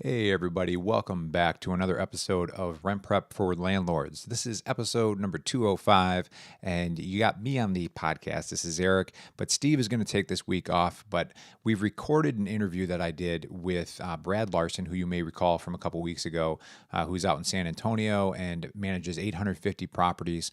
Hey, everybody, welcome back to another episode of Rent Prep for Landlords. This is episode number 205, and you got me on the podcast. This is Eric, but Steve is going to take this week off. But we've recorded an interview that I did with Brad Larson, who you may recall from a couple weeks ago, who's out in San Antonio and manages 850 properties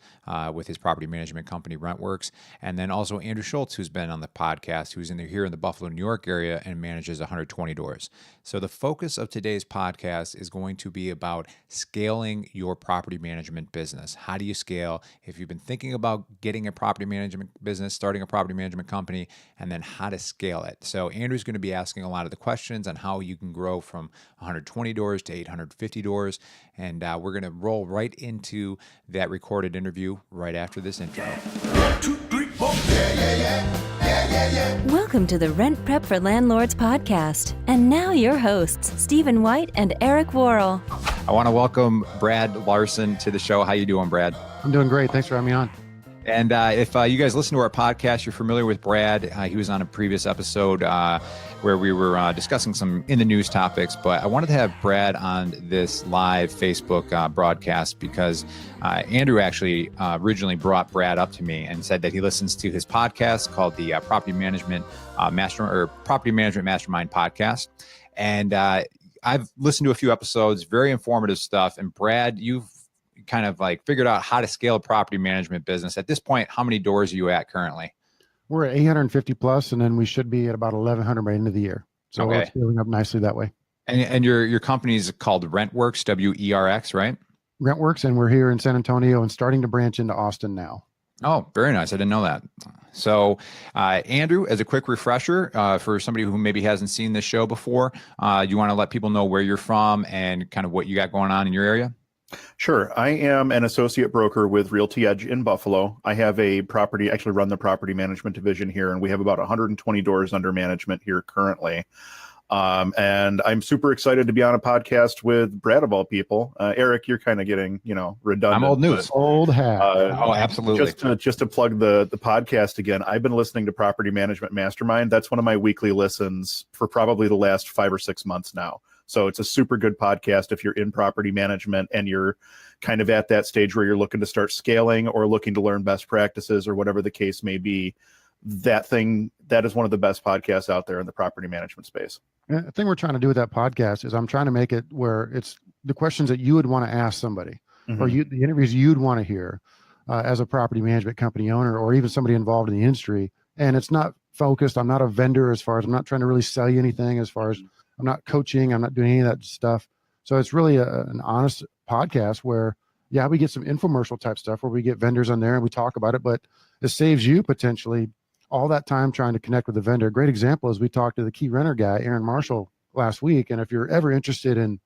with his property management company, RentWorks. And then also Andrew Schultz, who's been on the podcast, who's here in the Buffalo, New York area and manages 120 doors. So the focus of today's podcast is going to be about scaling your property management business. How do you scale? If you've been thinking about getting a property management business, starting a property management company, and then how to scale it. So Andrew's going to be asking a lot of the questions on how you can grow from 120 doors to 850 doors. And we're going to roll right into that recorded interview right after this intro. 1, 2, 3, 4. Welcome to the Rent Prep for Landlords podcast. And now your hosts, Stephen White and Eric Worrell. I want to welcome Brad Larson to the show. How you doing, Brad? I'm doing great. Thanks for having me on. And if you guys listen to our podcast, you're familiar with Brad. He was on a previous episode where we were discussing some in the news topics. But I wanted to have Brad on this live Facebook broadcast because Andrew actually originally brought Brad up to me and said that he listens to his podcast called the Property Management Mastermind podcast. And I've listened to a few episodes, very informative stuff. And Brad, you've kind of like figured out how to scale a property management business. At this point, how many doors are you at currently? We're at 850 plus, and then we should be at about 1,100 by the end of the year. So Okay. We're scaling up nicely that way. And your company is called RentWorks, WERX, right? RentWorks, and we're here in San Antonio and starting to branch into Austin now. Oh, very nice. I didn't know that. So, Andrew, as a quick refresher for somebody who maybe hasn't seen this show before, you want to let people know where you're from and kind of what you got going on in your area? Sure. I am an associate broker with Realty Edge in Buffalo. I have actually run the property management division here, and we have about 120 doors under management here currently. And I'm super excited to be on a podcast with Brad of all people. Eric, you're kind of getting, redundant. I'm old news. Old hat. Oh, absolutely. Just to plug the podcast again, I've been listening to Property Management Mastermind. That's one of my weekly listens for probably the last 5 or 6 months now. So it's a super good podcast if you're in property management and you're kind of at that stage where you're looking to start scaling or looking to learn best practices or whatever the case may be. That is one of the best podcasts out there in the property management space. The thing we're trying to do with that podcast is I'm trying to make it where it's the questions that you would want to ask somebody or the interviews you'd want to hear as a property management company owner or even somebody involved in the industry. And it's not focused. I'm not a vendor as far as I'm not trying to really sell you anything as far as I'm not coaching. I'm not doing any of that stuff. So it's really an honest podcast where, yeah, we get some infomercial type stuff where we get vendors on there and we talk about it, but it saves you potentially all that time trying to connect with the vendor. A great example is we talked to the key renter guy, Aaron Marshall, last week. And if you're ever interested in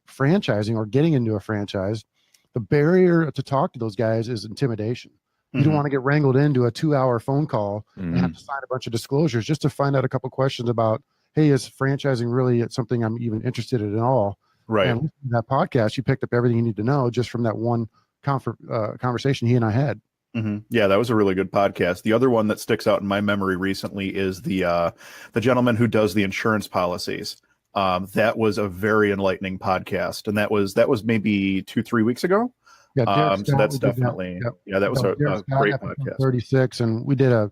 franchising or getting into a franchise, the barrier to talk to those guys is intimidation. You don't want to get wrangled into a 2-hour phone call and have to sign a bunch of disclosures just to find out a couple questions about, hey, is franchising really something I'm even interested in at all? Right. And in that podcast, you picked up everything you need to know just from that one conversation he and I had. Yeah, that was a really good podcast. The other one that sticks out in my memory recently is the gentleman who does the insurance policies. That was a very enlightening podcast, and that was maybe 2-3 weeks ago. Yeah, so that's definitely that was a great podcast. 36, and we did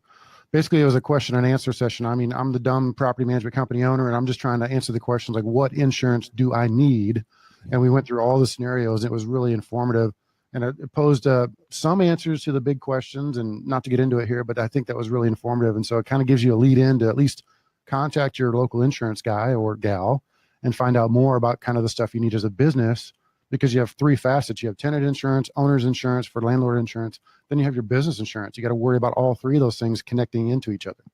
basically it was a question and answer session. I mean, I'm the dumb property management company owner, and I'm just trying to answer the questions like, what insurance do I need? And we went through all the scenarios. It was really informative, and it posed some answers to the big questions. And not to get into it here, but I think that was really informative. And so it kind of gives you a lead in to at least contact your local insurance guy or gal and find out more about kind of the stuff you need as a business. Because you have 3 facets. You have tenant insurance, owner's insurance, for landlord insurance. Then you have your business insurance. You got to worry about all 3 of those things connecting into each other.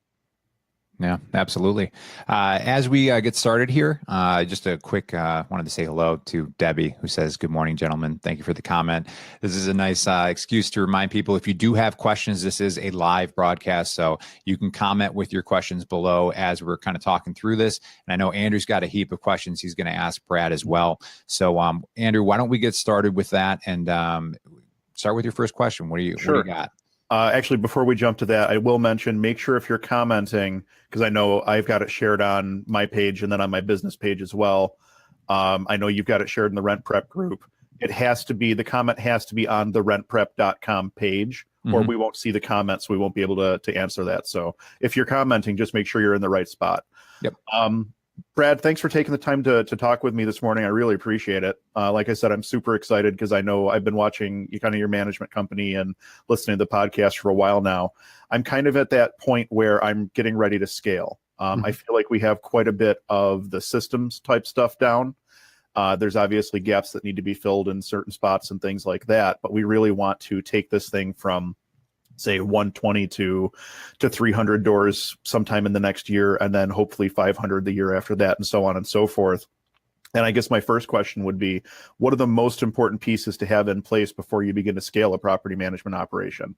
Yeah, absolutely. As we get started here, just a quick, wanted to say hello to Debbie, who says, good morning, gentlemen. Thank you for the comment. This is a nice excuse to remind people, if you do have questions, this is a live broadcast, so you can comment with your questions below as we're kind of talking through this. And I know Andrew's got a heap of questions he's going to ask Brad as well. So Andrew, why don't we get started with that and start with your first question. What do you got? Actually, before we jump to that, I will mention, make sure if you're commenting, because I know I've got it shared on my page and then on my business page as well. I know you've got it shared in the Rent Prep group. The comment has to be on the rentprep.com page, or we won't see the comments. We won't be able to answer that. So if you're commenting, just make sure you're in the right spot. Yep. Brad, thanks for taking the time to talk with me this morning. I really appreciate it. Like I said, I'm super excited because I know I've been watching your management company and listening to the podcast for a while now. I'm kind of at that point where I'm getting ready to scale. I feel like we have quite a bit of the systems type stuff down. There's obviously gaps that need to be filled in certain spots and things like that, but we really want to take this thing from, say, 120 to 300 doors sometime in the next year, and then hopefully 500 the year after that, and so on and so forth. And I guess my first question would be, what are the most important pieces to have in place before you begin to scale a property management operation?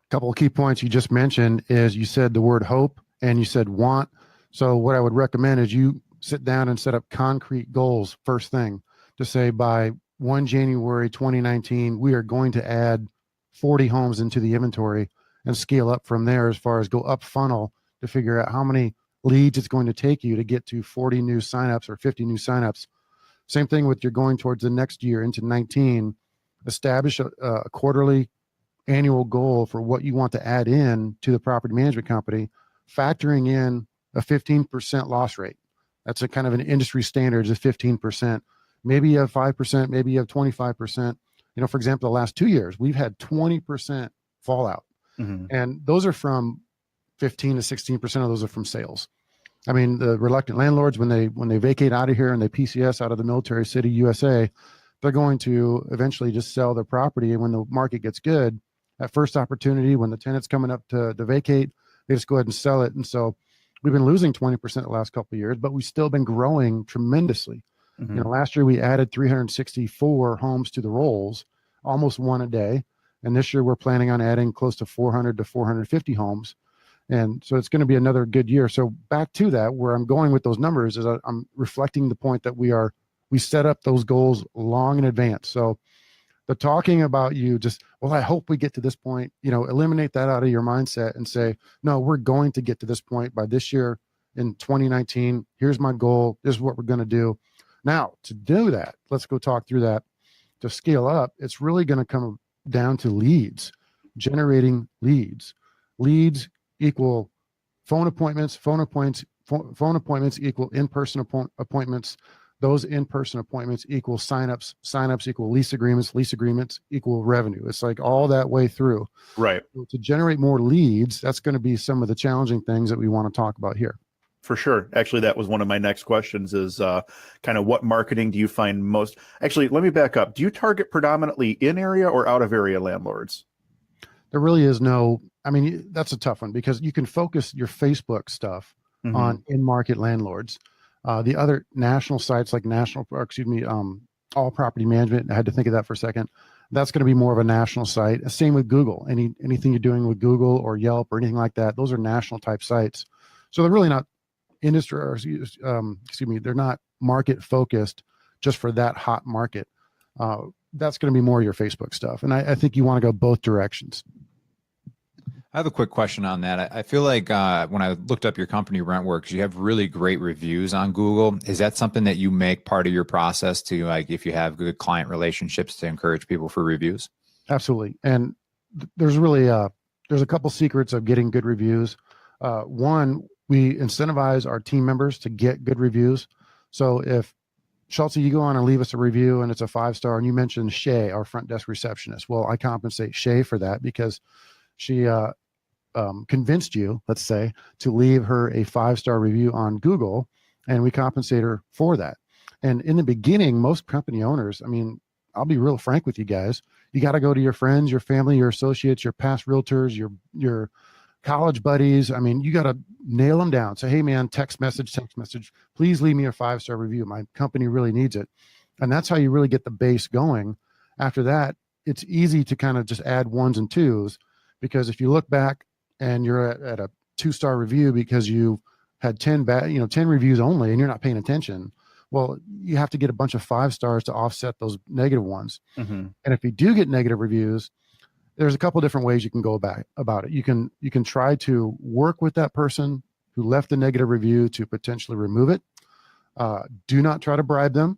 A couple of key points you just mentioned is you said the word hope and you said want. So what I would recommend is you sit down and set up concrete goals first thing to say by 1 January 2019, we are going to add 40 homes into the inventory and scale up from there as far as go up funnel to figure out how many leads it's going to take you to get to 40 new signups or 50 new signups. Same thing with you're going towards the next year into 19, establish a quarterly annual goal for what you want to add in to the property management company, factoring in a 15% loss rate. That's a kind of an industry standard is 15%. Maybe you have 5%, maybe you have 25%. For example, the last 2 years, we've had 20% fallout. And those are from 15 to 16% of those are from sales. I mean, the reluctant landlords, when they vacate out of here and they PCS out of the military city, USA, they're going to eventually just sell their property. And when the market gets good, that first opportunity, when the tenant's coming up to vacate, they just go ahead and sell it. And so we've been losing 20% the last couple of years, but we've still been growing tremendously. Last year we added 364 homes to the rolls, almost one a day. And this year we're planning on adding close to 400 to 450 homes. And so it's going to be another good year. So back to that, where I'm going with those numbers is I'm reflecting the point that we set up those goals long in advance. So the talking about I hope we get to this point, eliminate that out of your mindset and say, no, we're going to get to this point by this year in 2019. Here's my goal. This is what we're going to do. Now, to do that, let's go talk through that. To scale up, it's really going to come down to leads, generating leads. Leads equal phone appointments. Phone appointments equal in-person appointments. Those in-person appointments equal signups. Signups equal lease agreements. Lease agreements equal revenue. It's like all that way through. Right. So to generate more leads, that's going to be some of the challenging things that we want to talk about here. For sure. Actually, that was one of my next questions is kind of what marketing do you find most? Actually, let me back up. Do you target predominantly in area or out of area landlords? There really is that's a tough one because you can focus your Facebook stuff on in-market landlords. The other national sites like All Property Management, I had to think of that for a second. That's going to be more of a national site. Same with Google. Anything you're doing with Google or Yelp or anything like that, those are national type sites. So they're really not they're not market focused just for that hot market. That's going to be more your Facebook stuff. And I think you want to go both directions. I have a quick question on that. I feel like when I looked up your company, RentWorks, you have really great reviews on Google. Is that something that you make part of your process to, like, if you have good client relationships, to encourage people for reviews? Absolutely. And there's really there's a couple secrets of getting good reviews. One, we incentivize our team members to get good reviews. So if Schultz, you go on and leave us a review and it's a 5-star, and you mentioned Shay, our front desk receptionist. Well, I compensate Shay for that because she convinced you, let's say, to leave her a 5-star review on Google, and we compensate her for that. And in the beginning, most company owners, I'll be real frank with you guys, you got to go to your friends, your family, your associates, your past realtors, your college buddies. You got to nail them down. Say, hey man, text message, please leave me a 5-star review. My company really needs it. And that's how you really get the base going. After that, it's easy to kind of just add 1s and 2s, because if you look back and you're at a 2-star review because you had 10 reviews only and you're not paying attention, well, you have to get a bunch of 5 stars to offset those negative ones. And if you do get negative reviews, there's a couple different ways you can go about it. You can try to work with that person who left the negative review to potentially remove it. Do not try to bribe them.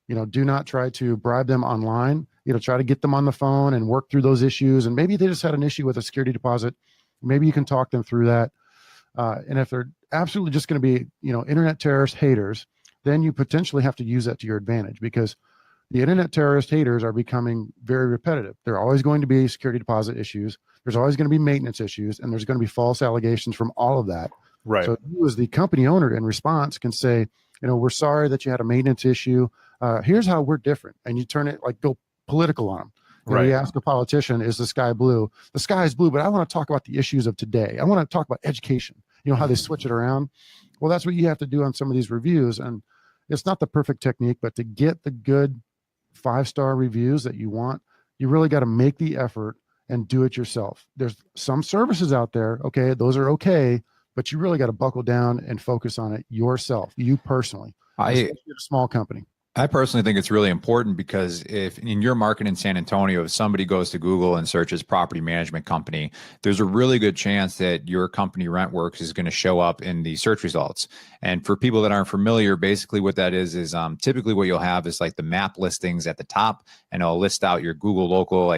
Do not try to bribe them online. Try to get them on the phone and work through those issues. And maybe they just had an issue with a security deposit. Maybe you can talk them through that. And if they're absolutely just going to be, internet terrorist haters, then you potentially have to use that to your advantage, because the internet terrorist haters are becoming very repetitive. There are always going to be security deposit issues. There's always going to be maintenance issues, and there's going to be false allegations from all of that. Right. So you, as the company owner, in response, can say, we're sorry that you had a maintenance issue. Here's how we're different. And you turn it, like, go political on them. Right. You ask a politician, is the sky blue? The sky is blue, but I want to talk about the issues of today. I want to talk about education, how they switch it around. Well, that's what you have to do on some of these reviews. And it's not the perfect technique, but to get the good 5-star reviews that you want, you really got to make the effort and do it yourself. There's some services out there, okay, those are okay, but you really got to buckle down and focus on it yourself, you personally, especially at a small company. I personally think it's really important, because if in your market in San Antonio, if somebody goes to Google and searches property management company, there's a really good chance that your company, RentWorks, is going to show up in the search results. And for people that aren't familiar, basically what that is typically what you'll have is like the map listings at the top, and it'll list out your Google local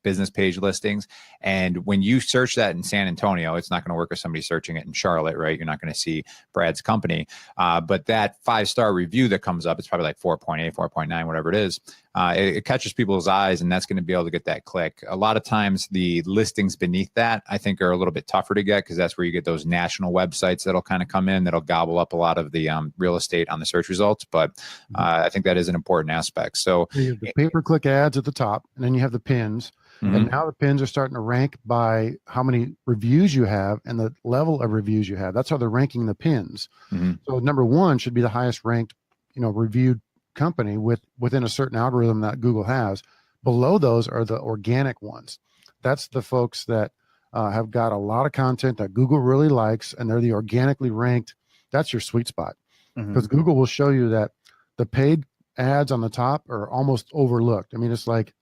business page listings. And when you search that in San Antonio, it's not going to work with somebody searching it in Charlotte, right? You're not going to see Brad's company. But that 5-star review that comes up, it's probably like 4.8, 4.9, whatever it is. It catches people's eyes, and that's going to be able to get that click. A lot of times the listings beneath that, I think, are a little bit tougher to get, because that's where you get those national websites that'll kind of come in, that'll gobble up a lot of the real estate on the search results. But I think that is an important aspect. So you have the pay-per-click ads at the top, and then you have the pins. Mm-hmm. And now the pins are starting to rank by how many reviews you have and the level of reviews you have. That's how they're ranking the pins. Mm-hmm. So number 1 should be the highest ranked, reviewed company within a certain algorithm that Google has. Below those are the organic ones. That's the folks that have got a lot of content that Google really likes, and they're the organically ranked. That's your sweet spot, because Google will show you that the paid ads on the top are almost overlooked. I mean, it's like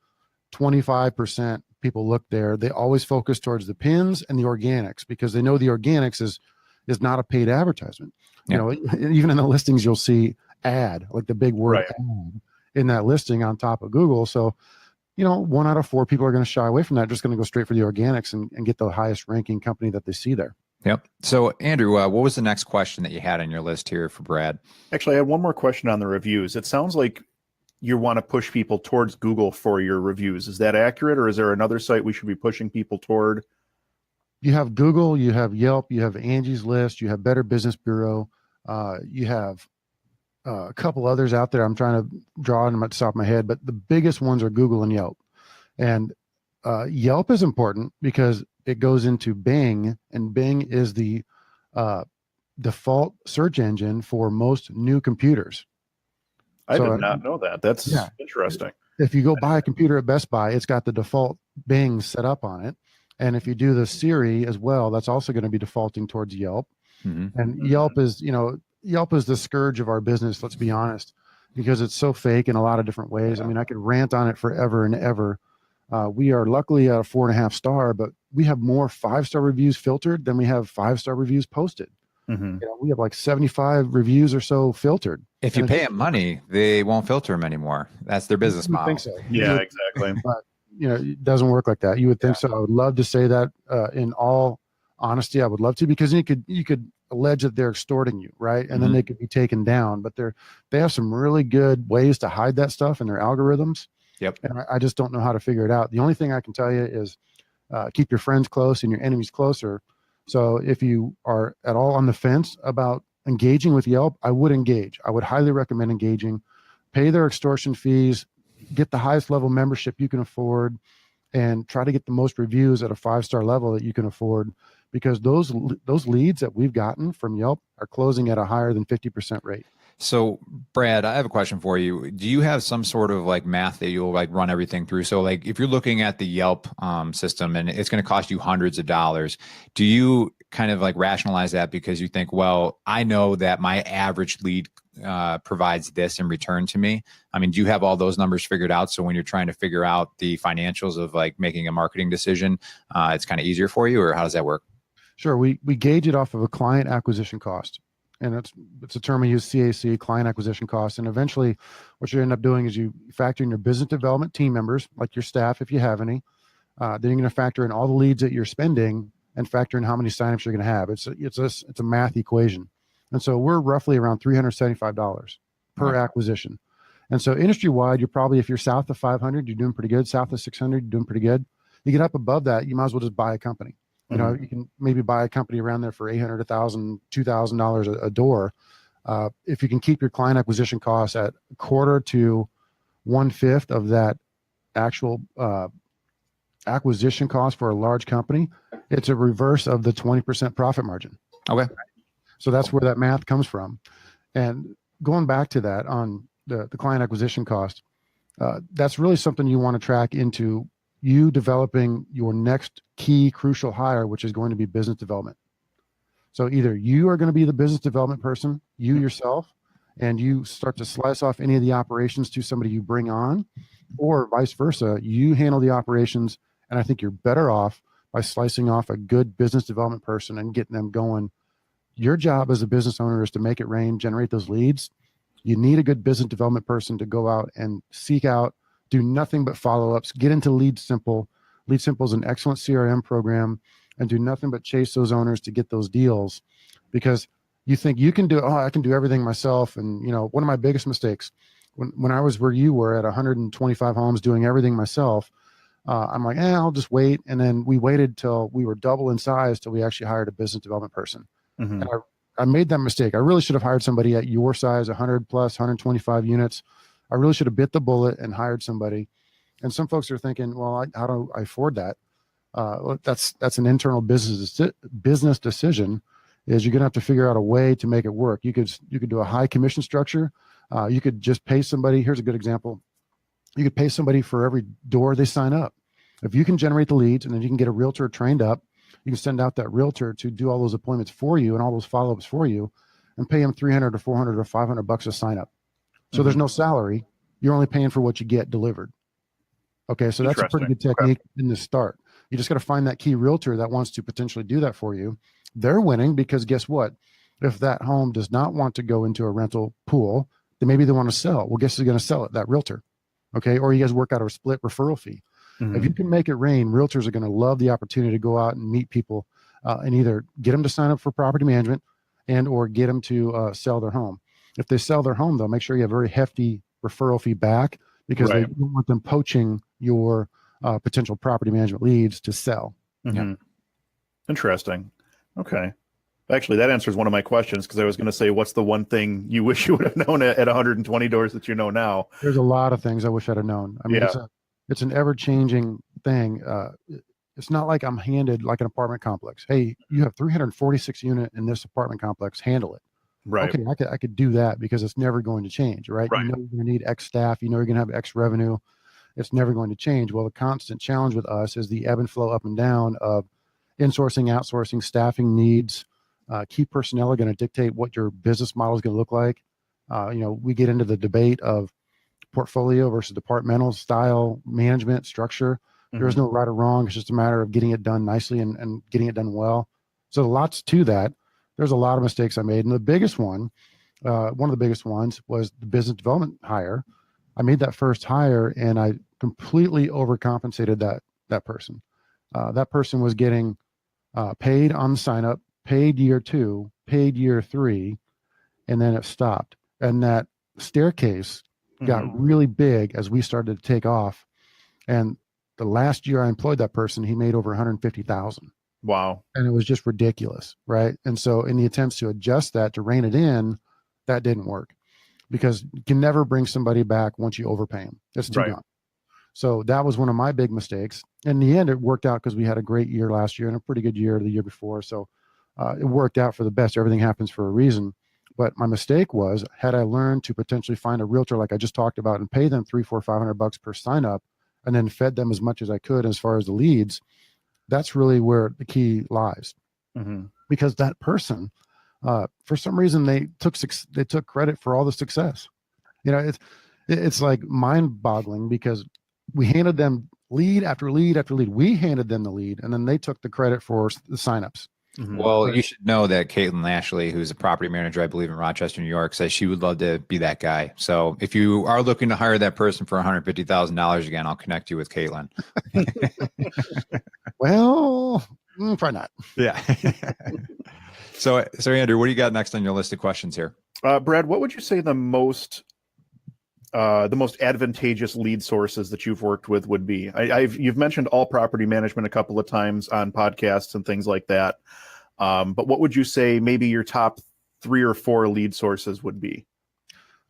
25% people look there. They always focus towards the pins and the organics, because they know the organics is not a paid advertisement. Yeah. Even in the listings, you'll see ad, like the big word ad in that listing on top of Google. So, 1 out of 4 people are going to shy away from that, just going to go straight for the organics and get the highest ranking company that they see there. Yep. So, Andrew, what was the next question that you had on your list here for Brad? Actually, I had one more question on the reviews. It sounds like you want to push people towards Google for your reviews. Is that accurate, or is there another site we should be pushing people toward? You have Google, you have Yelp, you have Angie's List, you have Better Business Bureau, you have a couple others out there. I'm trying to draw them at the top of my head, but the biggest ones are Google and Yelp. And Yelp is important because it goes into Bing, and Bing is the default search engine for most new computers. I did not know that. That's interesting. If you go buy a computer at Best Buy, it's got the default Bing set up on it. And if you do the Siri as well, that's also going to be defaulting towards Yelp. Mm-hmm. And Yelp is, Yelp is the scourge of our business, let's be honest, because it's so fake in a lot of different ways. I mean, I could rant on it forever and ever. We are luckily at a 4.5 star, but we have more 5-star reviews filtered than we have 5-star reviews posted. Mm-hmm. We have like 75 reviews or so filtered. If you pay them money, they won't filter them anymore. That's their business model. I think so. Yeah, exactly. But it doesn't work like that. You would think so. I would love to say that in all honesty, I would love to, because you could allege that they're extorting you, right? And then they could be taken down. But they have some really good ways to hide that stuff in their algorithms. Yep. And I just don't know how to figure it out. The only thing I can tell you is keep your friends close and your enemies closer. So if you are at all on the fence about engaging with Yelp, I would engage. I would highly recommend engaging. Pay their extortion fees, get the highest level membership you can afford, and try to get the most reviews at a 5-star level that you can afford, because those leads that we've gotten from Yelp are closing at a higher than 50% rate. So, Brad, I have a question for you. Do you have some sort of math that you'll run everything through? So if you're looking at the Yelp system and it's going to cost you hundreds of dollars, do you kind of rationalize that because you think, well, I know that my average lead provides this in return to me? I mean, do you have all those numbers figured out? So when you're trying to figure out the financials of like making a marketing decision, it's kind of easier for you, or how does that work? Sure. We gauge it off of a client acquisition cost. And it's a term we use, CAC, client acquisition cost. And eventually what you end up doing is you factor in your business development team members, like your staff, if you have any. Then you're going to factor in all the leads that you're spending and factor in how many signups you're going to have. It's a math equation. And so we're roughly around $375 per acquisition. And so industry wide, you're probably, if you're south of 500, you're doing pretty good. South of 600, you're doing pretty good. You get up above that, you might as well just buy a company. You know, you can maybe buy a company around there for $800, $1,000, $2,000 a door. If you can keep your client acquisition costs at a quarter to 1/5 of that actual acquisition cost for a large company, it's a reverse of the 20% profit margin. Okay. So that's where that math comes from. And going back to that on the client acquisition cost, that's really something you want to track into you developing your next key crucial hire, which is going to be business development. So either you are going to be the business development person, you yourself, and you start to slice off any of the operations to somebody you bring on, or vice versa, you handle the operations. And I think you're better off by slicing off a good business development person and getting them going. Your job as a business owner is to make it rain, generate those leads. You need a good business development person to go out and seek out, do nothing but follow-ups, get into Lead Simple. Lead Simple is an excellent CRM program, and do nothing but chase those owners to get those deals, because you think you can do, I can do everything myself. And, you know, one of my biggest mistakes when I was where you were at 125 homes doing everything myself, I'm like, I'll just wait. And then we waited till we were double in size till we actually hired a business development person. And I made that mistake. I really should have hired somebody at your size, 100 plus, 125 units. I really should have bit the bullet and hired somebody. And some folks are thinking, well, how do I afford that? That's an internal business decision. Is you're going to have to figure out a way to make it work. You could do a high commission structure. You could just pay somebody. Here's a good example. You could pay somebody for every door they sign up. If you can generate the leads and then you can get a realtor trained up, you can send out that realtor to do all those appointments for you and all those follow-ups for you, and pay them $300 or $400 or $500 a sign up. So there's no salary. You're only paying for what you get delivered. Okay. So that's a pretty good technique in the start. You just got to find that key realtor that wants to potentially do that for you. They're winning because guess what? If that home does not want to go into a rental pool, then maybe they want to sell. Well, guess who's going to sell it? That realtor. Okay. Or you guys work out a split referral fee. If you can make it rain, realtors are going to love the opportunity to go out and meet people and either get them to sign up for property management and or get them to sell their home. If they sell their home, though, make sure you have a very hefty referral fee back, because they don't want them poaching your potential property management leads to sell. Interesting. Okay. Actually, that answers one of my questions, because I was going to say, what's the one thing you wish you would have known at 120 doors that you know now? There's a lot of things I wish I'd have known. I mean, it's an ever-changing thing. It's not like I'm handed like an apartment complex. Hey, you have 346 unit in this apartment complex, handle it. Right. Okay, I could do that because it's never going to change, right? You know you're going to need X staff. You know you're going to have X revenue. It's never going to change. Well, the constant challenge with us is the ebb and flow up and down of insourcing, outsourcing, staffing needs. Key personnel are going to dictate what your business model is going to look like. We get into the debate of portfolio versus departmental style management structure. There is no right or wrong. It's just a matter of getting it done nicely and getting it done well. So lots to that. There's a lot of mistakes I made. And the biggest one, one of the biggest ones, was the business development hire. I made that first hire and I completely overcompensated that person. That person was getting paid on the sign up, paid year 2, paid year 3, and then it stopped. And that staircase got really big as we started to take off. And the last year I employed that person, he made over $150,000. Wow. And it was just ridiculous. Right. And so in the attempts to adjust that, to rein it in, that didn't work, because you can never bring somebody back once you overpay them. It's too gone. So that was one of my big mistakes. In the end, it worked out because we had a great year last year and a pretty good year the year before. So it worked out for the best. Everything happens for a reason. But my mistake was, had I learned to potentially find a realtor like I just talked about and pay them $300, $400, $500 per sign up, and then fed them as much as I could as far as the leads, that's really where the key lies. Because that person For some reason, they took credit for all the success. It's like mind-boggling because we handed them lead after lead after lead. We handed them the lead, and then they took the credit for the signups. Well, you should know that Caitlin Lashley, who's a property manager, I believe, in Rochester, New York, says she would love to be that guy. So if you are looking to hire that person for $150,000 again, I'll connect you with Caitlin. Well, probably not. Yeah. So Andrew, what do you got next on your list of questions here? Brad, what would you say the most advantageous lead sources that you've worked with would be? You've mentioned All Property Management a couple of times on podcasts and things like that. But what would you say maybe your top 3 or 4 lead sources would be?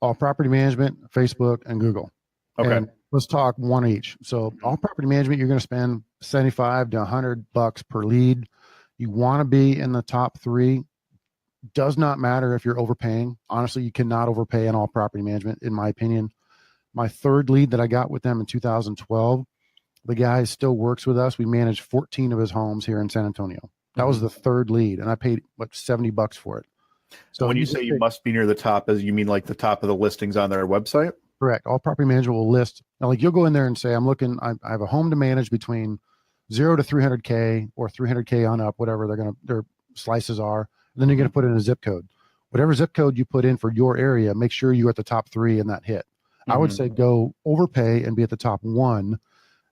All Property Management, Facebook, and Google. Okay. And let's talk one each. So All Property Management, you're going to spend $75 to $100 per lead. You want to be in the top 3. Does not matter if you're overpaying. Honestly, you cannot overpay in All Property Management, in my opinion. My 3rd lead that I got with them in 2012, the guy still works with us. We managed 14 of his homes here in San Antonio. That was the 3rd lead, and I paid $70 for it. So when you say you must be near the top, you mean like the top of the listings on their website? Correct. All Property Management will list. Now, like you'll go in there and say, I have a home to manage between 0 to 300K or 300K on up, whatever their slices are. And then you're going to put in a zip code. Whatever zip code you put in for your area, make sure you're at the top 3 in that hit. I would say go overpay and be at the top 1.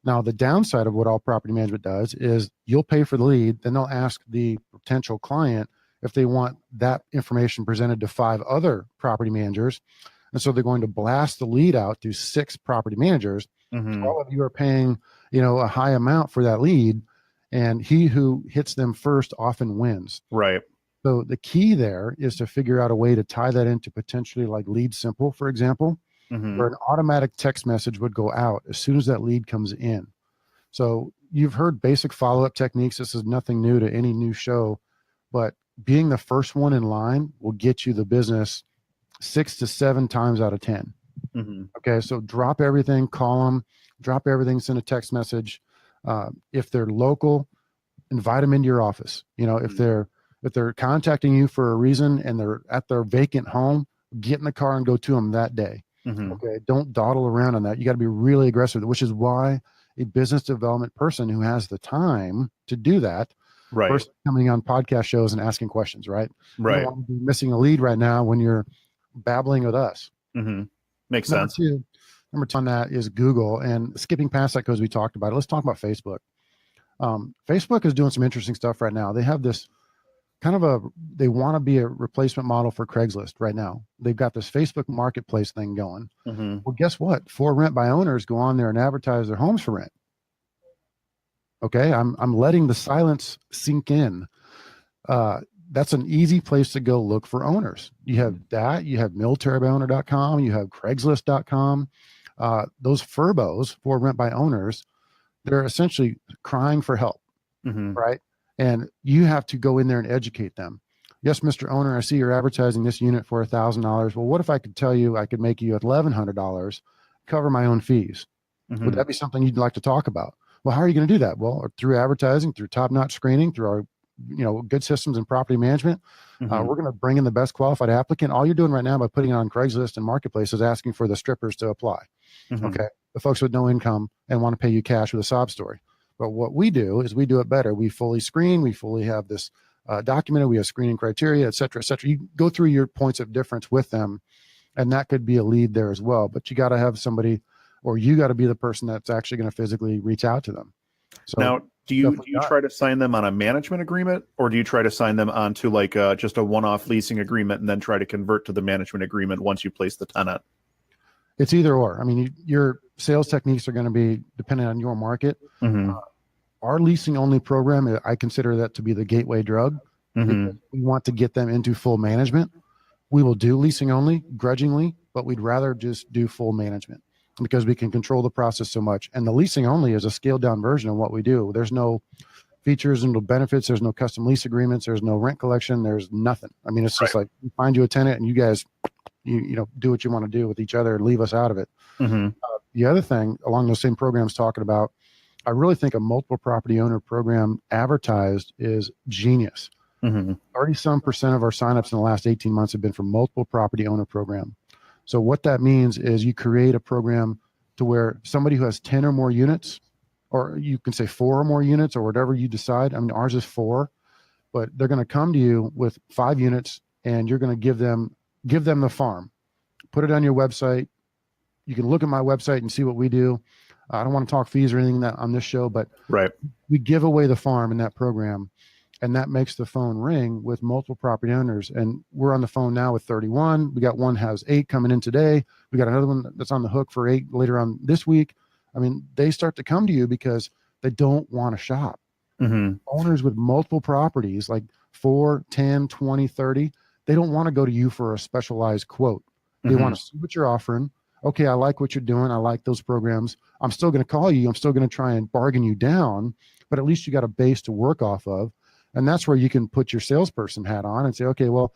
Now, the downside of what All Property Management does is you'll pay for the lead, then they'll ask the potential client if they want that information presented to 5 other property managers. And so they're going to blast the lead out to 6 property managers. All of you are paying, a high amount for that lead, and he who hits them first often wins. Right. So the key there is to figure out a way to tie that into potentially like Lead Simple, for example, where an automatic text message would go out as soon as that lead comes in. So you've heard basic follow-up techniques. This is nothing new to any new show, but being the first one in line will get you the business 6 to 7 times out of 10. Okay, so drop everything, call them, drop everything, send a text message. If they're local, invite them into your office. If they're contacting you for a reason and they're at their vacant home, get in the car and go to them that day. Okay, don't dawdle around on that. You got to be really aggressive, which is why a business development person who has the time to do that, first coming on podcast shows and asking questions, right? You don't want to be missing a lead right now when you're babbling with us. Makes sense. Number 2 on that is Google, and skipping past that because we talked about it. Let's talk about Facebook. Facebook is doing some interesting stuff right now. They have this they want to be a replacement model for Craigslist right now. They've got this Facebook marketplace thing going. Well, guess what? For rent by owners go on there and advertise their homes for rent. Okay. I'm letting the silence sink in. That's an easy place to go look for owners. You have that, you have militarybyowner.com, you have Craigslist.com. Those FRBOs, for rent by owners, they're essentially crying for help, right? And you have to go in there and educate them. Yes, Mr. Owner, I see you're advertising this unit for $1,000. Well, what if I could tell you I could make you at $1,100, cover my own fees? Would that be something you'd like to talk about? Well, how are you going to do that? Well, through advertising, through top-notch screening, through our good systems in property management. We're going to bring in the best qualified applicant. All you're doing right now by putting it on Craigslist and Marketplace is asking for the strippers to apply. Okay. The folks with no income and want to pay you cash with a sob story. But what we do is we do it better. We fully screen. We fully have this documented. We have screening criteria, et cetera, et cetera. You go through your points of difference with them, and that could be a lead there as well. But you got to have somebody, or you got to be the person that's actually going to physically reach out to them. So now, do you try to sign them on a management agreement, or do you try to sign them onto like just a one-off leasing agreement and then try to convert to the management agreement once you place the tenant? It's either or. I mean, your sales techniques are going to be dependent on your market. Our leasing only program, I consider that to be the gateway drug. Because we want to get them into full management. We will do leasing only grudgingly, but we'd rather just do full management because we can control the process so much. And the leasing only is a scaled down version of what we do. There's no features and no benefits. There's no custom lease agreements. There's no rent collection. There's nothing. I mean, it's just like we find you a tenant and you guys, do what you want to do with each other and leave us out of it. The other thing along those same programs talking about, I really think a multiple property owner program advertised is genius. Mm-hmm. 30% of our signups in the last 18 months have been from multiple property owner program. So what that means is you create a program to where somebody who has 10 or more units, or you can say 4 or more units, or whatever you decide. I mean, ours is 4, but they're going to come to you with 5 units, and you're going to give them the farm, put it on your website. You can look at my website and see what we do. I don't want to talk fees or anything that on this show, but Right. we give away the farm in that program, and that makes the phone ring with multiple property owners. And we're on the phone now with 31. We got one has 8 coming in today. We got another one that's on the hook for 8 later on this week. I mean, they start to come to you because they don't want to shop. Mm-hmm. Owners with multiple properties, like 4, 10, 20, 30, they don't want to go to you for a specialized quote. They Mm-hmm. want to see what you're offering. Okay, I like what you're doing. I like those programs. I'm still going to call you. I'm still going to try and bargain you down, but at least you got a base to work off of. And that's where you can put your salesperson hat on and say, okay, well,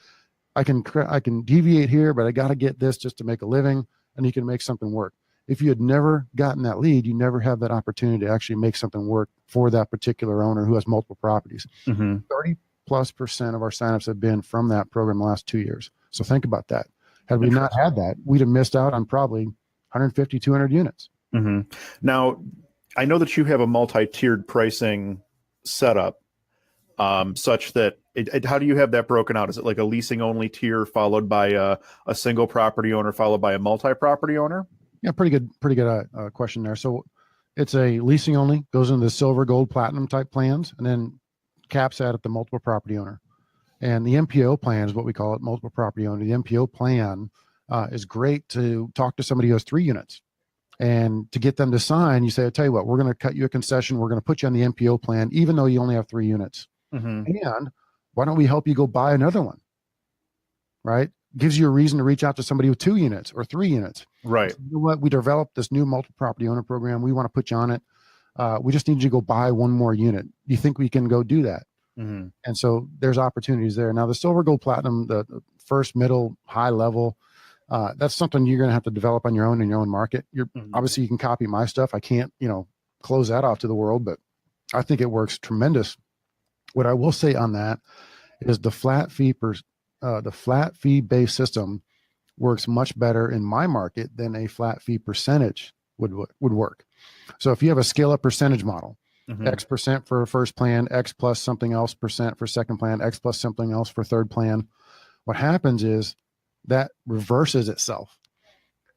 I can deviate here, but I got to get this just to make a living, and you can make something work. If you had never gotten that lead, you never have that opportunity to actually make something work for that particular owner who has multiple properties. Mm-hmm. 30+% of our signups have been from that program the last 2 years. So think about that. Had we not had that, we'd have missed out on probably 150, 200 units. Mm-hmm. Now, I know that you have a multi-tiered pricing setup, such that how do you have that broken out? Is it like a leasing only tier followed by a single property owner followed by a multi-property owner? Yeah, pretty good question there. So it's a leasing only, goes into the silver, gold, platinum type plans, and then caps out at the multiple property owner. And the MPO plan is what we call it, multiple property owner. The MPO plan is great to talk to somebody who has 3 units. And to get them to sign, you say, I'll tell you what, we're going to cut you a concession. We're going to put you on the MPO plan, even though you only have 3 units. Mm-hmm. And why don't we help you go buy another one? Right? Gives you a reason to reach out to somebody with 2 units or 3 units. Right. So you know what? We developed this new multiple property owner program. We want to put you on it. We just need you to go buy 1 more unit. Do you think we can go do that? Mm-hmm. And so there's opportunities there. Now the silver, gold, platinum, the first, middle, high level, that's something you're going to have to develop on your own in your own market. Mm-hmm. Obviously you can copy my stuff. I can't, close that off to the world, but I think it works tremendous. What I will say on that is the flat fee based system works much better in my market than a flat fee percentage would work. So if you have a scale up percentage model, Mm-hmm. X% for first plan, X plus something else percent for second plan, X plus something else for third plan, what happens is that reverses itself.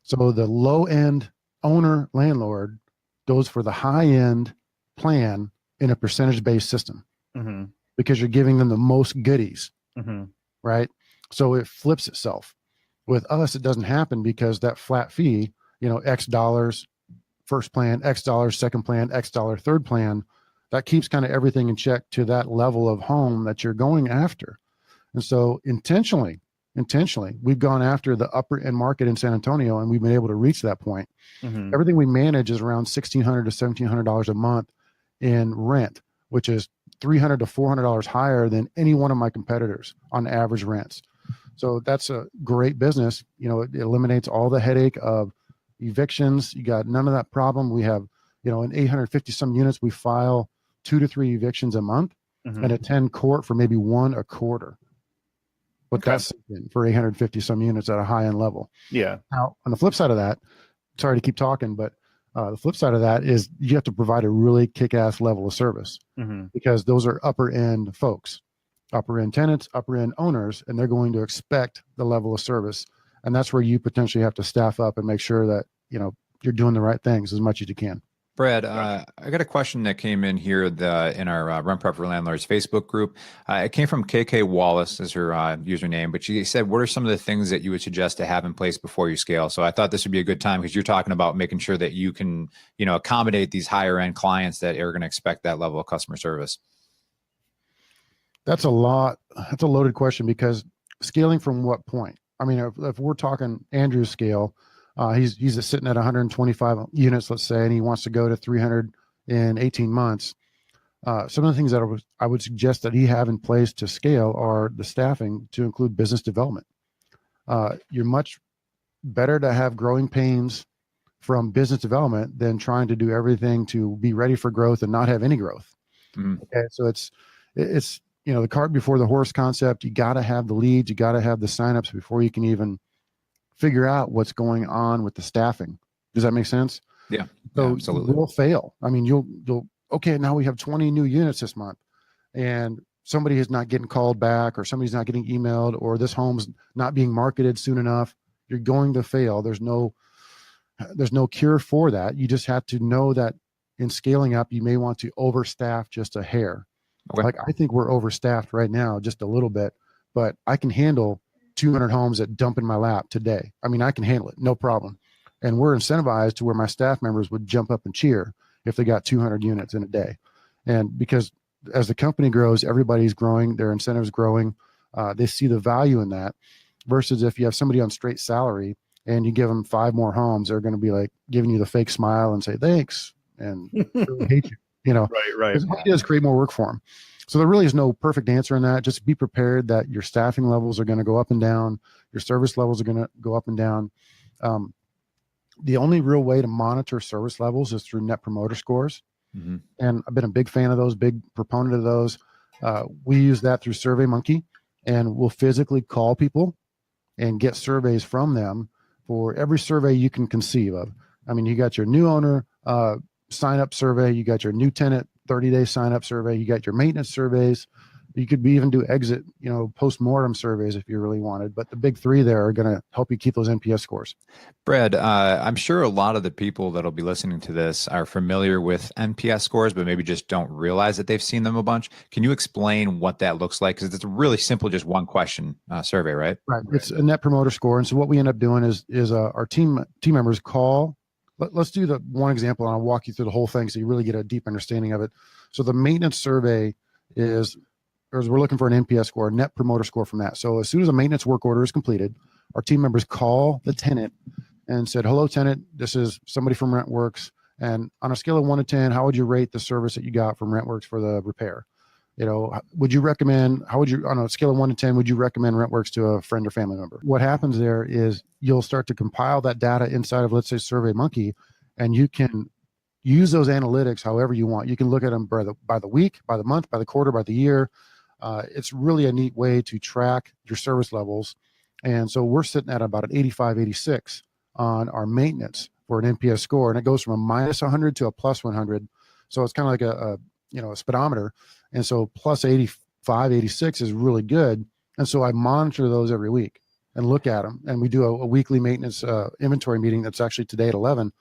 So the low end owner landlord goes for the high end plan in a percentage based system. Mm-hmm. Because you're giving them the most goodies, Mm-hmm. right? So it flips itself. With us, it doesn't happen because that flat fee, X dollars first plan, X dollars second plan, X dollar third plan, that keeps kind of everything in check to that level of home that you're going after. And so intentionally, we've gone after the upper end market in San Antonio, and we've been able to reach that point. Mm-hmm. Everything we manage is around $1,600 to $1,700 a month in rent, which is $300 to $400 higher than any one of my competitors on average rents. So that's a great business. It eliminates all the headache of evictions. You got none of that problem. We have, in 850 some units, we file 2 to 3 evictions a month Mm-hmm. and attend court for maybe 1 a quarter. But Okay. that's for 850 some units at a high end level. Yeah. Now, on the flip side of that, sorry to keep talking, but the flip side of that is you have to provide a really kick-ass level of service, Mm-hmm. because those are upper end folks, upper end tenants, upper end owners, and they're going to expect the level of service. And that's where you potentially have to staff up and make sure that, you're doing the right things as much as you can. Brad, I got a question that came in here in our Rent Prep for Landlords Facebook group. It came from KK Wallace as her username, but she said, what are some of the things that you would suggest to have in place before you scale? So I thought this would be a good time because you're talking about making sure that you can, accommodate these higher end clients that are going to expect that level of customer service. That's a loaded question, because scaling from what point? I mean, if we're talking Andrew's scale, he's sitting at 125 units, let's say, and he wants to go to 300 in 18 months. Some of the things that I would suggest that he have in place to scale are the staffing to include business development. You're much better to have growing pains from business development than trying to do everything to be ready for growth and not have any growth. Mm-hmm. Okay, so it's the cart before the horse concept. You got to have the leads, you got to have the signups before you can even figure out what's going on with the staffing. Does that make sense? Yeah. So Absolutely. You'll fail. I mean, you'll okay, now we have 20 new units this month, and somebody is not getting called back, or somebody's not getting emailed, or this home's not being marketed soon enough. You're going to fail. There's no cure for that. You just have to know that in scaling up, you may want to overstaff just a hair. Okay. Like, I think we're overstaffed right now, just a little bit, but I can handle 200 homes that dump in my lap today. I mean, I can handle it, no problem. And we're incentivized to where my staff members would jump up and cheer if they got 200 units in a day. And because as the company grows, everybody's growing, their incentives growing. They see the value in that, versus if you have somebody on straight salary and you give them 5 more homes, they're going to be like giving you the fake smile and say, thanks, and really hate you, Right. Because what it does create more work for them. So there really is no perfect answer in that. Just be prepared that your staffing levels are going to go up and down. Your service levels are going to go up and down. The only real way to monitor service levels is through Net Promoter Scores. Mm-hmm. And I've been a big fan of those, big proponent of those. We use that through SurveyMonkey, and we'll physically call people and get surveys from them for every survey you can conceive of. I mean, you got your new owner sign up survey, you got your new tenant 30-day sign up survey, you got your maintenance surveys. You could even do exit, post-mortem surveys if you really wanted. But the big 3 there are going to help you keep those NPS scores. Brad, I'm sure a lot of the people that'll be listening to this are familiar with NPS scores, but maybe just don't realize that they've seen them a bunch. Can you explain what that looks like? Because it's a really simple, just one question survey, right? Right. It's a Net Promoter Score. And so what we end up doing is our team members call. Let's do the one example, and I'll walk you through the whole thing so you really get a deep understanding of it. So the maintenance survey is we're looking for an NPS score, a Net Promoter Score from that. So as soon as a maintenance work order is completed, our team members call the tenant and said, hello, tenant, this is somebody from RentWorks. And on a scale of 1 to 10, how would you rate the service that you got from RentWorks for the repair? Would you recommend, on a scale of 1 to 10, would you recommend RentWorks to a friend or family member? What happens there is you'll start to compile that data inside of, let's say, SurveyMonkey, and you can use those analytics however you want. You can look at them by the week, by the month, by the quarter, by the year. It's really a neat way to track your service levels. And so we're sitting at about an 85, 86 on our maintenance for an NPS score. And it goes from a minus 100 to a plus 100. So it's kind of like a speedometer. And so plus 85, 86 is really good. And so I monitor those every week and look at them. And we do a weekly maintenance inventory meeting that's actually today at 11.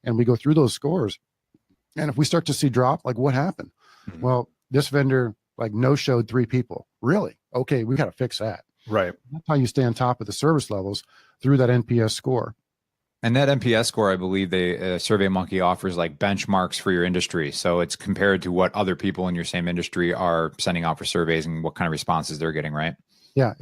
And we go through those scores. And if we start to see drop, like what happened? Mm-hmm. Well, this vendor no-showed 3 people. Really? Okay, we got to fix that. Right. That's how you stay on top of the service levels through that NPS score. And that NPS score, I believe SurveyMonkey offers like benchmarks for your industry. So it's compared to what other people in your same industry are sending out for surveys and what kind of responses they're getting, right? Yeah,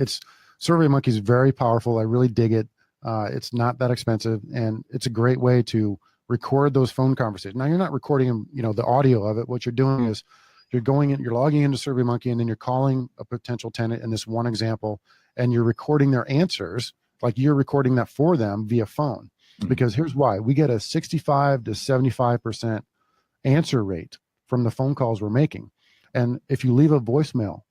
SurveyMonkey is very powerful. I really dig it. It's not that expensive, and it's a great way to record those phone conversations. Now, you're not recording them, the audio of it. What you're doing is you're logging into SurveyMonkey, and then you're calling a potential tenant in this one example, and you're recording their answers, like you're recording that for them via phone. Mm-hmm. Because here's why. We get a 65 to 75% answer rate from the phone calls we're making. And if you leave a voicemail,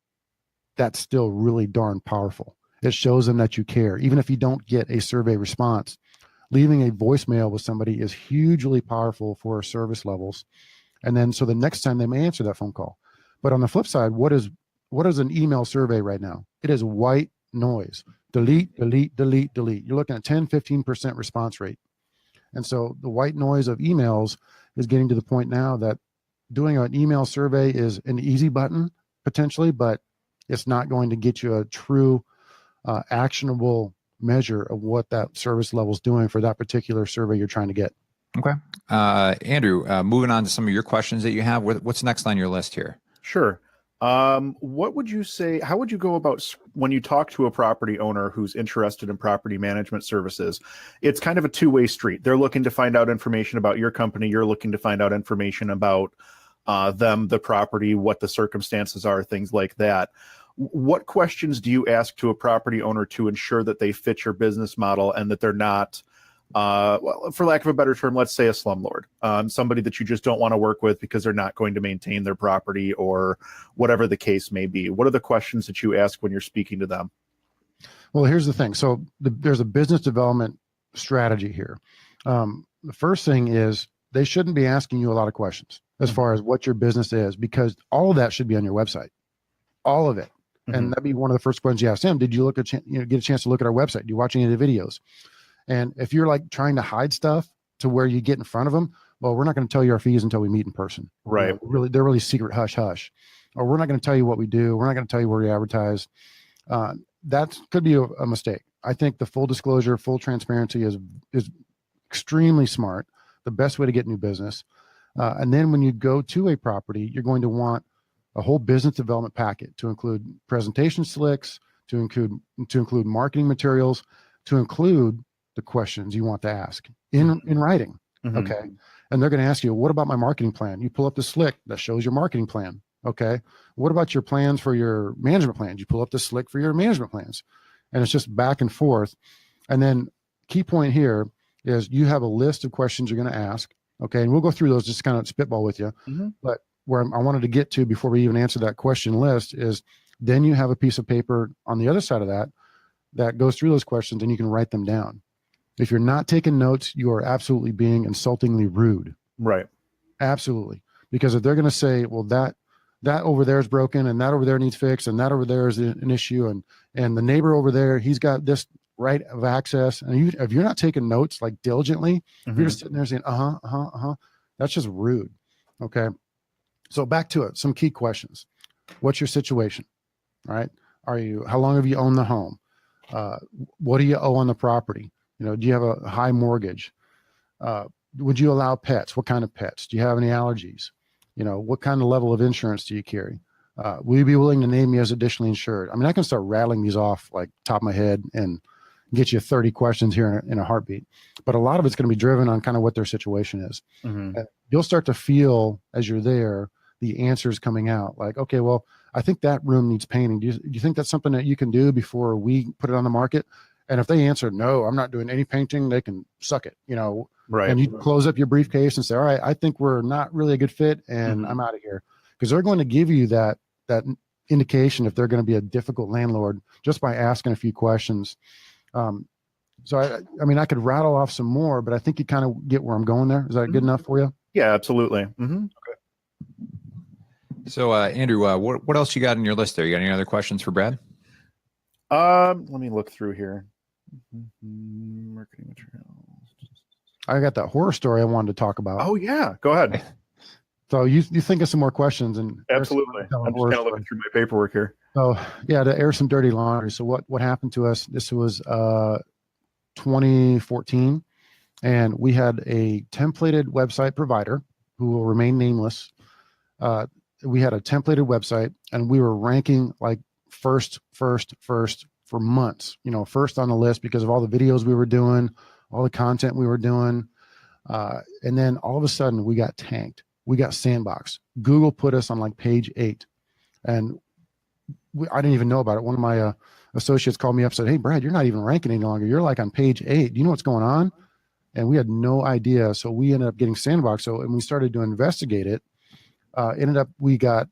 that's still really darn powerful. It shows them that you care. Even if you don't get a survey response, leaving a voicemail with somebody is hugely powerful for our service levels. And then, so the next time they may answer that phone call. But on the flip side, what is an email survey right now? It is white noise. Delete, delete, delete, delete. You're looking at 10, 15% response rate. And so the white noise of emails is getting to the point now that doing an email survey is an easy button potentially, but it's not going to get you a true actionable measure of what that service level is doing for that particular survey you're trying to get. Okay. Andrew, moving on to some of your questions that you have. What's next on your list here? Sure. What would you say, how would you go about when you talk to a property owner who's interested in property management services? It's kind of a two-way street. They're looking to find out information about your company. You're looking to find out information about them, the property, what the circumstances are, things like that. What questions do you ask to a property owner to ensure that they fit your business model and that they're not well, for lack of a better term, let's say a slumlord, somebody that you just don't want to work with because they're not going to maintain their property or whatever the case may be? What are the questions that you ask when you're speaking to them? Well, here's the thing. So there's a business development strategy here. The first thing is they shouldn't be asking you a lot of questions as far as what your business is, because all of that should be on your website, all of it. And that'd be one of the first questions you ask them. Did you get a chance to look at our website? Do you watch any of the videos? And if you're like trying to hide stuff to where you get in front of them, well, we're not going to tell you our fees until we meet in person. Right. They're really secret hush hush. Or we're not going to tell you what we do. We're not going to tell you where we advertise. That could be a mistake. I think the full disclosure, full transparency is extremely smart. The best way to get new business. And then when you go to a property, you're going to want a whole business development packet to include presentation slicks, to include marketing materials, to include the questions you want to ask in writing. Okay. And they're going to ask you, what about my marketing plan? You pull up the slick that shows your marketing plan. Okay. What about your plans for your management plans? You pull up the slick for your management plans, and it's just back and forth. And then key point here is you have a list of questions you're going to ask. Okay. And we'll go through those, just kind of spitball with you. But where I wanted to get to before we even answer that question list is then you have a piece of paper on the other side of that goes through those questions, and you can write them down. If you're not taking notes, you are absolutely being insultingly rude. Right. Absolutely. Because if they're going to say, well, that over there is broken, and that over there needs fixed, and that over there is an issue, and the neighbor over there, he's got this right of access. And if you're not taking notes like diligently, if you're just sitting there saying, that's just rude. Okay. So back to it. Some key questions. What's your situation? All right. How long have you owned the home? What do you owe on the property? Do you have a high mortgage? Would you allow pets? What kind of pets? Do you have any allergies? What kind of level of insurance do you carry? Will you be willing to name me as additionally insured? I mean, I can start rattling these off like top of my head and get you 30 questions here in a heartbeat. But a lot of it's going to be driven on kind of what their situation is. You'll start to feel as you're there, the answers coming out like, okay, well, I think that room needs painting. Do you think that's something that you can do before we put it on the market? And if they answer, no, I'm not doing any painting, they can suck it, Right. And you close up your briefcase and say, all right, I think we're not really a good fit, and I'm out of here. Because they're going to give you that indication if they're going to be a difficult landlord just by asking a few questions. So I mean, I could rattle off some more, but I think you kind of get where I'm going there. Is that good enough for you? Yeah, absolutely. Okay. So, Andrew, what else you got on your list there? You got any other questions for Brad? Let me look through here. Marketing materials. I got that horror story I wanted to talk about. Oh yeah, go ahead. So you think of some more questions, and Absolutely. I'm just kind of looking through my paperwork here. So yeah, to air some dirty laundry. So what happened to us? This was 2014, and we had a templated website provider who will remain nameless. We had a templated website, and we were ranking like first for months. First on the list because of all the videos we were doing, all the content we were doing, and then all of a sudden we got tanked. We got sandboxed. Google put us on like page 8, and I didn't even know about it. One of my associates called me up and said, "Hey, Brad, you're not even ranking any longer. You're like on page 8. Do you know what's going on?" And we had no idea. So we ended up getting sandboxed. And we started to investigate it. We got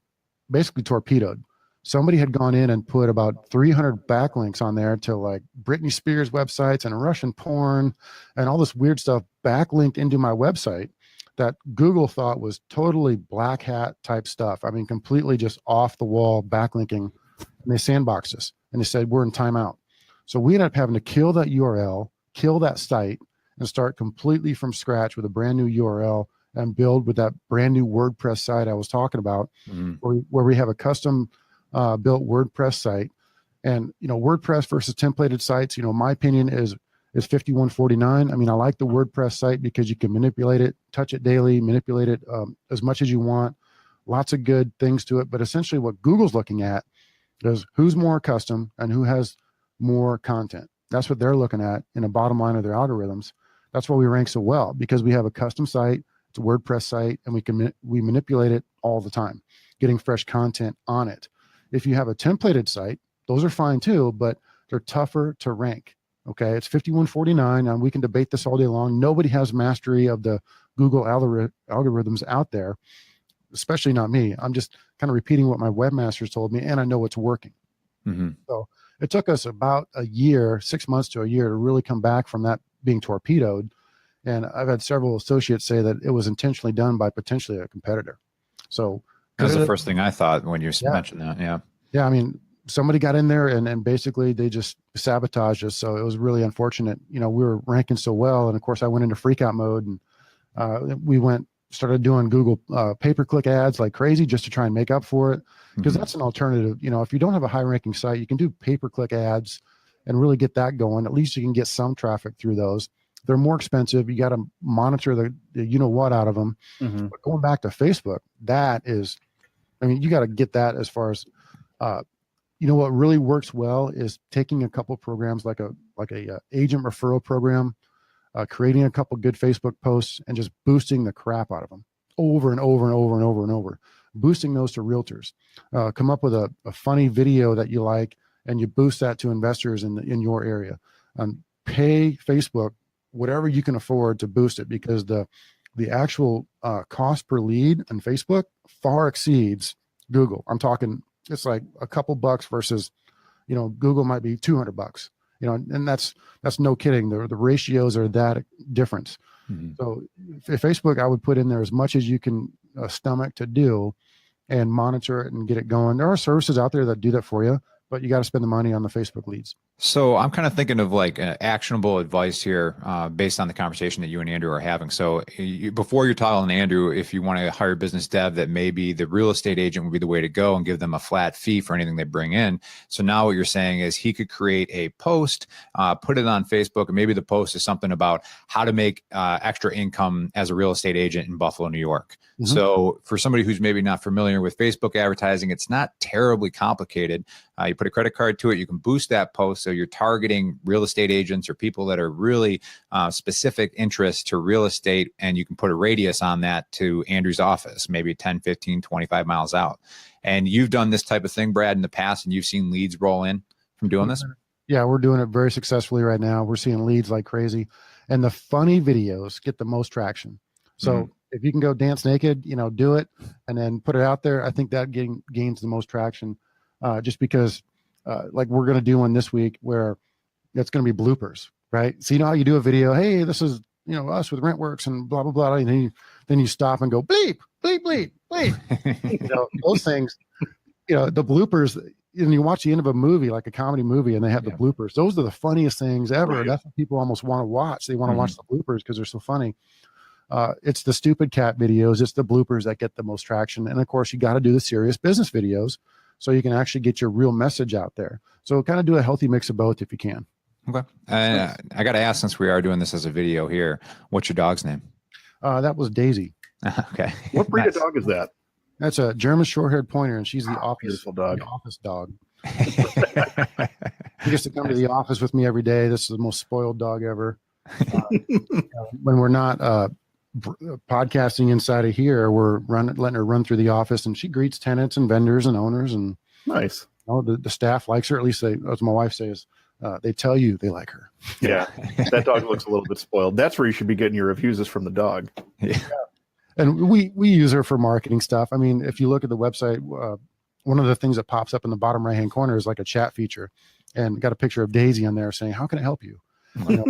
basically torpedoed. Somebody had gone in and put about 300 backlinks on there to like Britney Spears websites and Russian porn and all this weird stuff backlinked into my website that Google thought was totally black hat type stuff. I mean, completely just off the wall backlinking. And they sandboxed us and they said, we're in timeout. So we ended up having to kill that URL, kill that site, and start completely from scratch with a brand new URL and build with that brand new WordPress site I was talking about, where we have a custom built WordPress site. And WordPress versus templated sites, my opinion is 51-49. I mean, I like the WordPress site because you can manipulate it, touch it daily, manipulate it as much as you want. Lots of good things to it. But essentially what Google's looking at is who's more custom and who has more content. That's what they're looking at in a bottom line of their algorithms. That's why we rank so well, because we have a custom site, it's a WordPress site, and we manipulate it all the time, getting fresh content on it. If you have a templated site, those are fine too, but they're tougher to rank. Okay. It's 5149. And we can debate this all day long. Nobody has mastery of the Google algorithms out there, especially not me. I'm just kind of repeating what my webmasters told me, and I know it's working. Mm-hmm. So it took us about a year, 6 months to a year to really come back from that being torpedoed. And I've had several associates say that it was intentionally done by potentially a competitor. So that's the first thing I thought when you Yeah. mentioned that. Yeah. Yeah. I mean, somebody got in there and basically they just sabotaged us. So it was really unfortunate. You know, we were ranking so well. And of course I went into freak out mode, and we started doing Google pay-per-click ads like crazy just to try and make up for it. Because Mhm. that's an alternative. You know, if you don't have a high ranking site, you can do pay-per-click ads and really get that going. At least you can get some traffic through those. They're more expensive. You got to monitor the you know what out of them. Mm-hmm. But going back to Facebook, that is, I mean, you got to get that as far as, you know, what really works well is taking a couple programs like a agent referral program, creating a couple good Facebook posts and just boosting the crap out of them over and over and over and over and over, boosting those to realtors. Come up with a funny video that you like, and you boost that to investors in your area. Pay Facebook whatever you can afford to boost it, because the actual cost per lead on Facebook far exceeds Google. I'm talking, it's like a couple bucks versus, you know, Google might be $200, you know, and that's no kidding. The ratios are that different. Mhm. So if Facebook, I would put in there as much as you can stomach to do and monitor it and get it going. There are services out there that do that for you, but you got to spend the money on the Facebook leads. So I'm kind of thinking of like actionable advice here based on the conversation that you and Andrew are having. So before you're telling Andrew, if you want to hire a business dev, that maybe the real estate agent would be the way to go and give them a flat fee for anything they bring in. So now what you're saying is he could create a post, put it on Facebook, and maybe the post is something about how to make extra income as a real estate agent in Buffalo, New York. Mhm. So for somebody who's maybe not familiar with Facebook advertising, it's not terribly complicated. You put a credit card to it, you can boost that post. So you're targeting real estate agents or people that are really specific interests to real estate. And you can put a radius on that to Andrew's office, maybe 10, 15, 25 miles out. And you've done this type of thing, Brad, in the past, and you've seen leads roll in from doing this? Yeah, we're doing it very successfully right now. We're seeing leads like crazy. And the funny videos get the most traction. So if you can go dance naked, you know, do it and then put it out there. I think that gains the most traction, just because like we're going to do one this week where it's going to be bloopers, right? So you know how you do a video, hey, this is, you know, us with RentWorks and blah, blah, blah. And then you stop and go bleep, bleep, bleep, bleep. You know, those things, you know, the bloopers, and you watch the end of a movie, like a comedy movie, and they have the bloopers. Those are the funniest things ever. Right. That's what people almost want to watch. They want to watch the bloopers because they're so funny. It's the stupid cat videos. It's the bloopers that get the most traction. And of course, you got to do the serious business videos so you can actually get your real message out there. So kind of do a healthy mix of both if you can. Okay. I got to ask, since we are doing this as a video here, what's your dog's name? That was Daisy. Okay. What breed Nice. of dog is that? That's a German short-haired pointer, and she's the Beautiful dog. the office dog. He gets to come to the office with me every day. This is the most spoiled dog ever. When we're not podcasting inside of here, we're letting her run through the office, and she greets tenants and vendors and owners, and Nice. you know, the staff likes her. At least as my wife says, they tell you they like her. Yeah. That dog looks a little bit spoiled. That's where you should be getting your reviews, is from the dog. Yeah. And we use her for marketing stuff. I mean, if you look at the website, one of the things that pops up in the bottom right-hand corner is like a chat feature, and got a picture of Daisy on there saying, "How can I help you?" You know,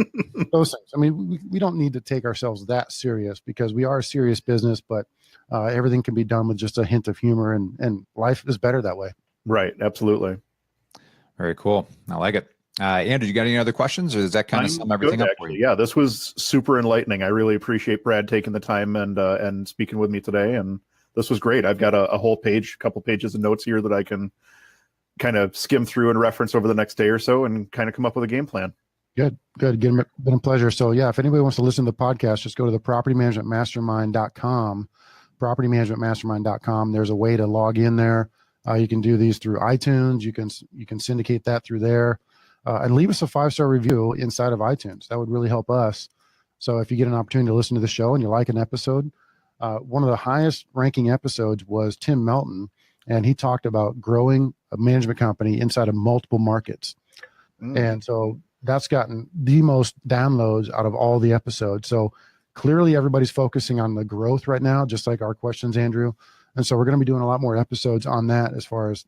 those things. I mean, we don't need to take ourselves that serious, because we are a serious business, but everything can be done with just a hint of humor, and life is better that way. Right. Absolutely. Very cool. I like it. Andrew, you got any other questions, or does that kind of sum everything up for you? Yeah, this was super enlightening. I really appreciate Brad taking the time and speaking with me today. And this was great. I've got a whole couple pages of notes here that I can kind of skim through and reference over the next day or so, and kind of come up with a game plan. Good. Been a pleasure. So yeah, if anybody wants to listen to the podcast, just go to the propertymanagementmastermind.com, propertymanagementmastermind.com. There's a way to log in there. You can do these through iTunes. You can syndicate that through there, and leave us a 5-star review inside of iTunes. That would really help us. So if you get an opportunity to listen to the show and you like an episode, one of the highest ranking episodes was Tim Melton, and he talked about growing a management company inside of multiple markets. And so that's gotten the most downloads out of all the episodes. So clearly everybody's focusing on the growth right now, just like our questions, Andrew. And so we're going to be doing a lot more episodes on that as far as,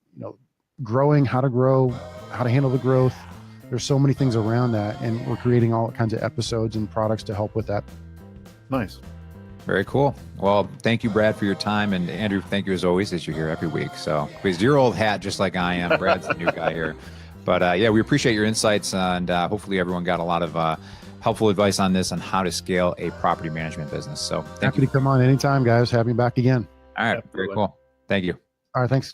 growing, how to grow, how to handle the growth. There's so many things around that, and we're creating all kinds of episodes and products to help with that. Nice. Very cool. Well, thank you, Brad, for your time. And Andrew, thank you as always, as you're here every week. So, because you're old hat just like I am. Brad's the new guy here. But yeah, we appreciate your insights, and hopefully everyone got a lot of helpful advice on this, on how to scale a property management business. So Happy to come on anytime, guys. Have me back again. All right. Absolutely. Very cool. Thank you. All right. Thanks.